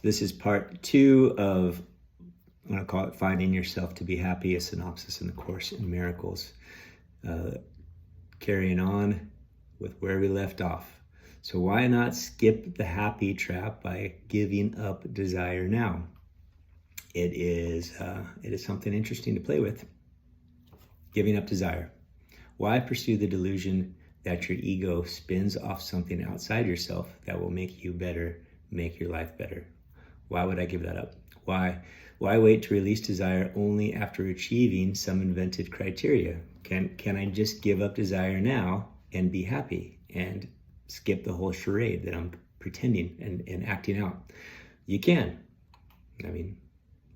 This is part 2 of, I'm going to call it Finding Yourself to Be Happy, a synopsis in the Course in Miracles. Carrying on with where we left off. So why not skip the happy trap by giving up desire now? It is something interesting to play with. Giving up desire. Why pursue the delusion that your ego spins off something outside yourself that will make you better, make your life better? Why would I give that up? Why wait to release desire only after achieving some invented criteria? Can I just give up desire now and be happy and skip the whole charade that I'm pretending and acting out? You can. I mean,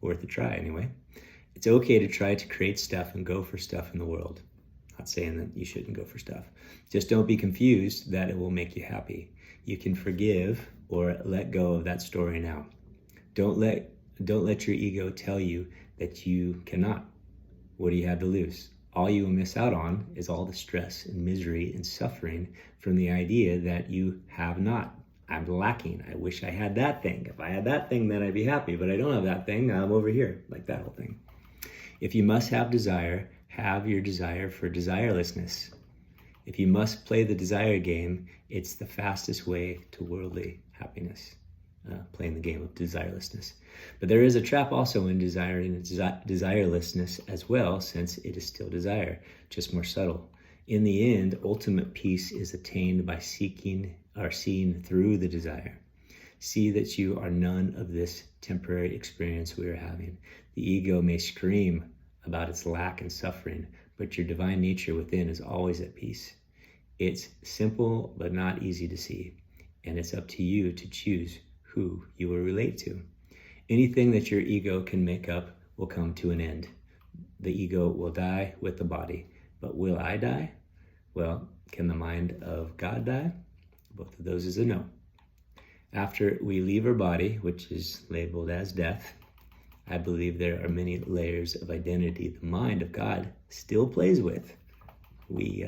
worth a try anyway. It's okay to try to create stuff and go for stuff in the world. Not saying that you shouldn't go for stuff. Just don't be confused that it will make you happy. You can forgive or let go of that story now. Don't let your ego tell you that you cannot. What do you have to lose? All you will miss out on is all the stress and misery and suffering from the idea that you have not. I'm lacking. I wish I had that thing. If I had that thing, then I'd be happy, but I don't have that thing. Now I'm over here, like that whole thing. If you must have desire, have your desire for desirelessness. If you must play the desire game, it's the fastest way to worldly happiness. Playing the game of desirelessness. But there is a trap also in desiring desirelessness as well, since it is still desire, just more subtle. In the end, ultimate peace is attained by seeing through the desire. See that you are none of this temporary experience we are having. The ego may scream about its lack and suffering, but your divine nature within is always at peace. It's simple but not easy to see, and it's up to you to choose who you will relate to. Anything that your ego can make up will come to an end. The ego will die with the body, but will I die? Well, can the mind of God die? Both of those is a no. After we leave our body, which is labeled as death, I believe there are many layers of identity the mind of God still plays with. We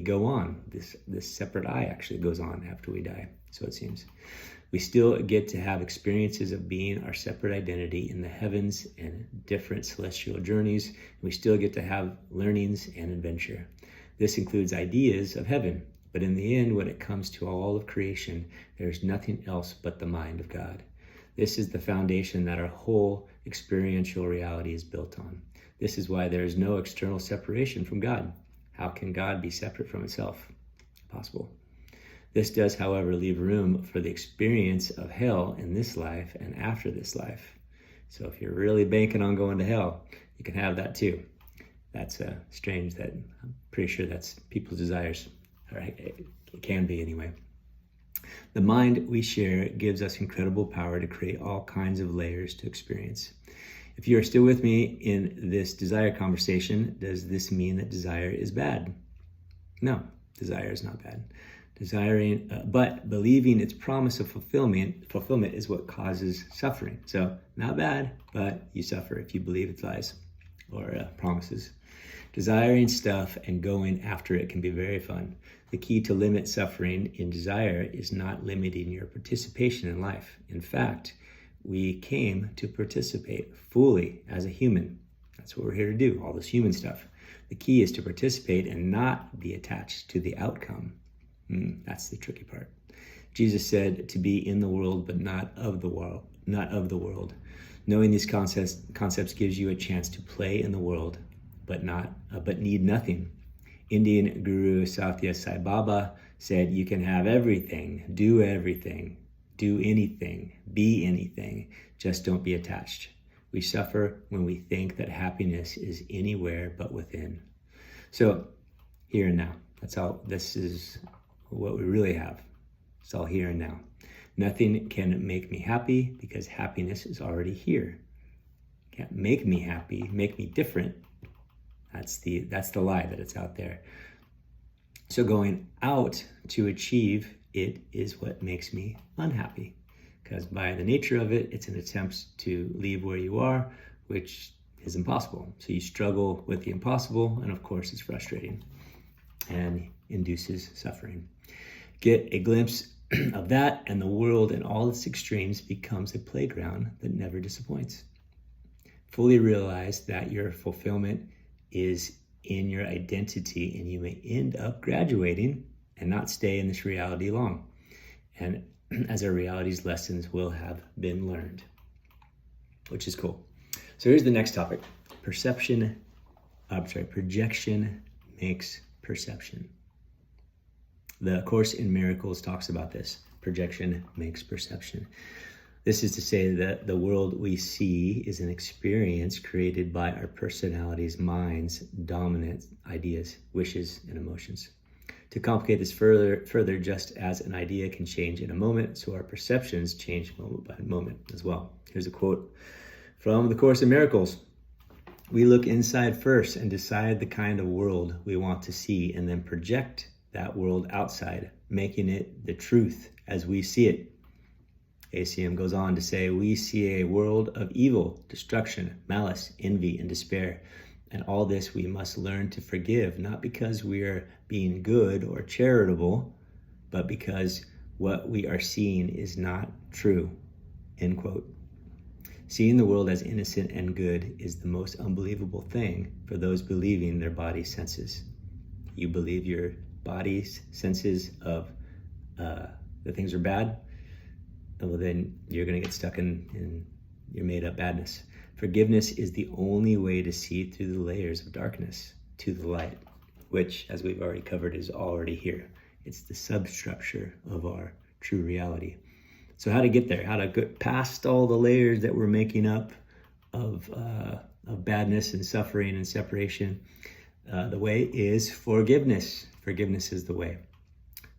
go on. This separate I actually goes on after we die, so it seems. We still get to have experiences of being our separate identity in the heavens and different celestial journeys. We still get to have learnings and adventure. This includes ideas of heaven, but in the end, when it comes to all of creation, there's nothing else but the mind of God. This is the foundation that our whole experiential reality is built on. This is why there is no external separation from God. How can God be separate from itself? Impossible. This does, however, leave room for the experience of hell in this life and after this life. So if you're really banking on going to hell, you can have that too. That's strange. That I'm pretty sure that's people's desires. Or it can be anyway. The mind we share gives us incredible power to create all kinds of layers to experience. If you are still with me in this desire conversation, does this mean that desire is bad? No, desire is not bad. But believing its promise of fulfillment is what causes suffering. So not bad, but you suffer if you believe its lies or promises. Desiring stuff and going after it can be very fun. The key to limit suffering in desire is not limiting your participation in life. In fact, we came to participate fully as a human. That's what we're here to do, all this human stuff. The key is to participate and not be attached to the outcome. That's the tricky part. Jesus said to be in the world, but not of the world. Knowing these concepts gives you a chance to play in the world, but need nothing. Indian Guru Satya Sai Baba said, you can have everything, do anything, be anything, just don't be attached. We suffer when we think that happiness is anywhere but within. So here and now, that's all. This is what we really have. It's all here and now. Nothing can make me happy because happiness is already here. Can't make me happy, make me different. That's the lie that it's out there. So going out to achieve it is what makes me unhappy, because by the nature of it, it's an attempt to leave where you are, which is impossible. So you struggle with the impossible, and of course it's frustrating and induces suffering. Get a glimpse of that, and the world and all its extremes becomes a playground that never disappoints. Fully realize that your fulfillment is in your identity, and you may end up graduating and not stay in this reality long. And as our reality's lessons will have been learned, which is cool. So here's the next topic. Projection makes perception. The Course in Miracles talks about this. Projection makes perception. This is to say that the world we see is an experience created by our personalities, minds, dominant ideas, wishes, and emotions. To complicate this further, just as an idea can change in a moment, so our perceptions change moment by moment as well. Here's a quote from the Course in Miracles. We look inside first and decide the kind of world we want to see, and then project that world outside, making it the truth as we see it. ACIM goes on to say, we see a world of evil, destruction, malice, envy, and despair. And all this we must learn to forgive, not because we are being good or charitable, but because what we are seeing is not true. End quote. Seeing the world as innocent and good is the most unbelievable thing for those believing their body senses. You believe your body's senses of that things are bad, well, then you're going to get stuck in your made-up badness. Forgiveness is the only way to see through the layers of darkness to the light, which, as we've already covered, is already here. It's the substructure of our true reality. So how to get there? How to get past all the layers that we're making up of badness and suffering and separation? The way is forgiveness. Forgiveness is the way.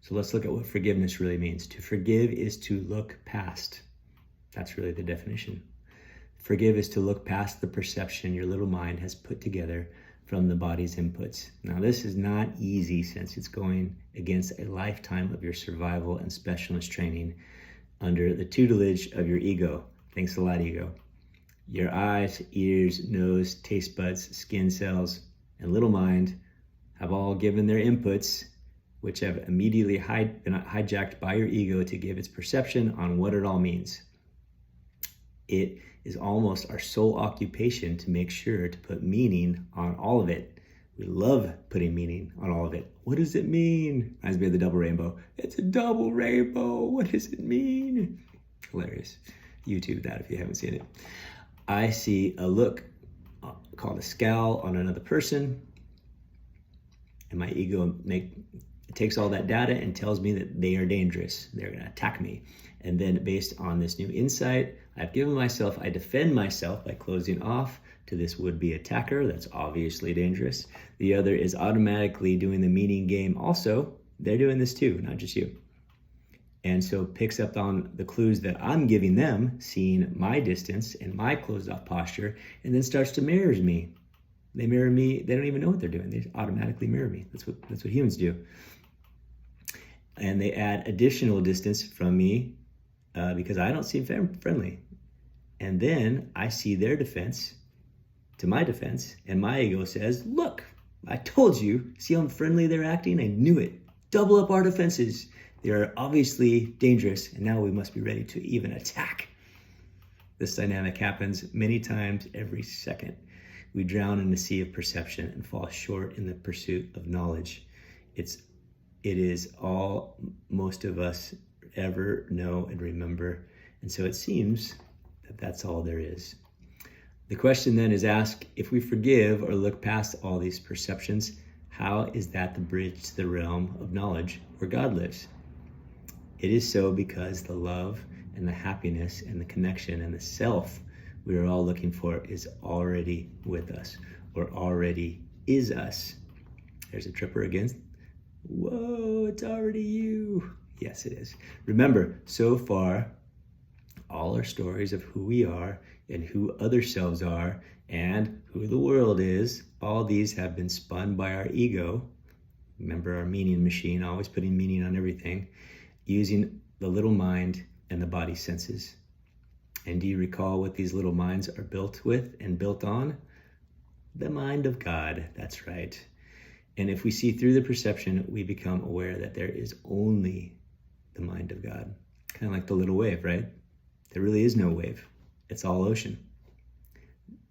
So let's look at what forgiveness really means. To forgive is to look past. That's really the definition. Forgive is to look past the perception your little mind has put together from the body's inputs. Now, this is not easy since it's going against a lifetime of your survival and specialist training under the tutelage of your ego. Thanks a lot, ego. Your eyes, ears, nose, taste buds, skin cells, and little mind have all given their inputs, which have immediately been hijacked by your ego to give its perception on what it all means. It is almost our sole occupation to make sure to put meaning on all of it. We love putting meaning on all of it. What does it mean? Reminds me of the double rainbow. It's a double rainbow. What does it mean? Hilarious. YouTube that if you haven't seen it. I see a look called a scowl on another person, and my ego takes all that data and tells me that they are dangerous. They're going to attack me. And then based on this new insight I defend myself by closing off to this would-be attacker. That's obviously dangerous. The other is automatically doing the meaning game also. They're doing this too, not just you. And so picks up on the clues that I'm giving them, seeing my distance and my closed off posture, and then starts to mirror me. They mirror me. They don't even know what they're doing. They automatically mirror me. That's what humans do. And they add additional distance from me because I don't seem friendly. And then I see their defense to my defense, and my ego says, look, I told you, see how friendly they're acting? I knew it. Double up our defenses. They are obviously dangerous, and now we must be ready to even attack. This dynamic happens many times every second. We drown in the sea of perception and fall short in the pursuit of knowledge. It is all most of us ever know and remember. And so it seems that that's all there is. The question then is asked, if we forgive or look past all these perceptions, how is that the bridge to the realm of knowledge where God lives? It is so because the love and the happiness and the connection and the self we are all looking for is already with us, or already is us. There's a tripper again. Whoa, it's already you. Yes, it is. Remember, so far, all our stories of who we are and who other selves are and who the world is, all these have been spun by our ego. Remember our meaning machine, always putting meaning on everything, using the little mind and the body senses. And do you recall what these little minds are built with and built on? The mind of God, that's right. And if we see through the perception, we become aware that there is only the mind of God. Kind of like the little wave, right? There really is no wave. It's all ocean.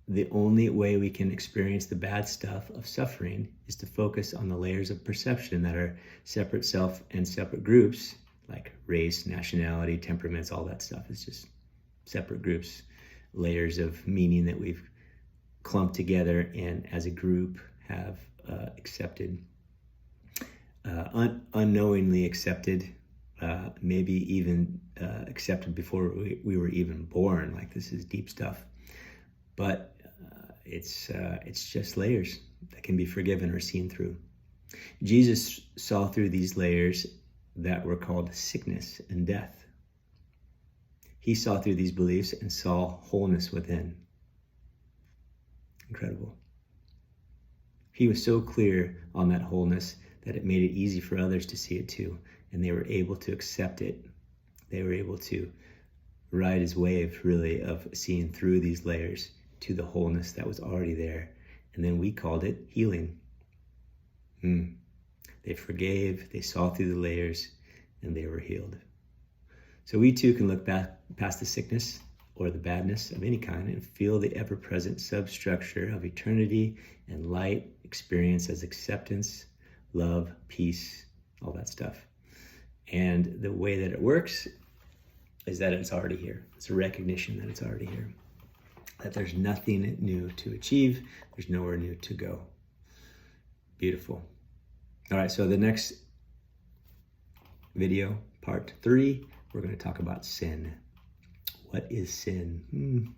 The only way we can experience the bad stuff of suffering is to focus on the layers of perception that are separate self and separate groups, like race, nationality, temperaments, all that stuff. It's just separate groups, layers of meaning that we've clumped together and as a group have accepted, unknowingly accepted, maybe even accepted before we were even born. Like, this is deep stuff. But it's just layers that can be forgiven or seen through. Jesus saw through these layers that were called sickness and death. He saw through these beliefs and saw wholeness within. Incredible. He was so clear on that wholeness that it made it easy for others to see it too, and they were able to accept it. They were able to ride his wave, really, of seeing through these layers to the wholeness that was already there. And then we called it healing. They forgave, they saw through the layers, and they were healed. So we too can look back past the sickness or the badness of any kind and feel the ever-present substructure of eternity and light experience as acceptance, love, peace, all that stuff. And the way that it works is that it's already here. It's a recognition that it's already here. That there's nothing new to achieve. There's nowhere new to go. Beautiful. All right, so the next video, part 3, we're going to talk about sin. What is sin?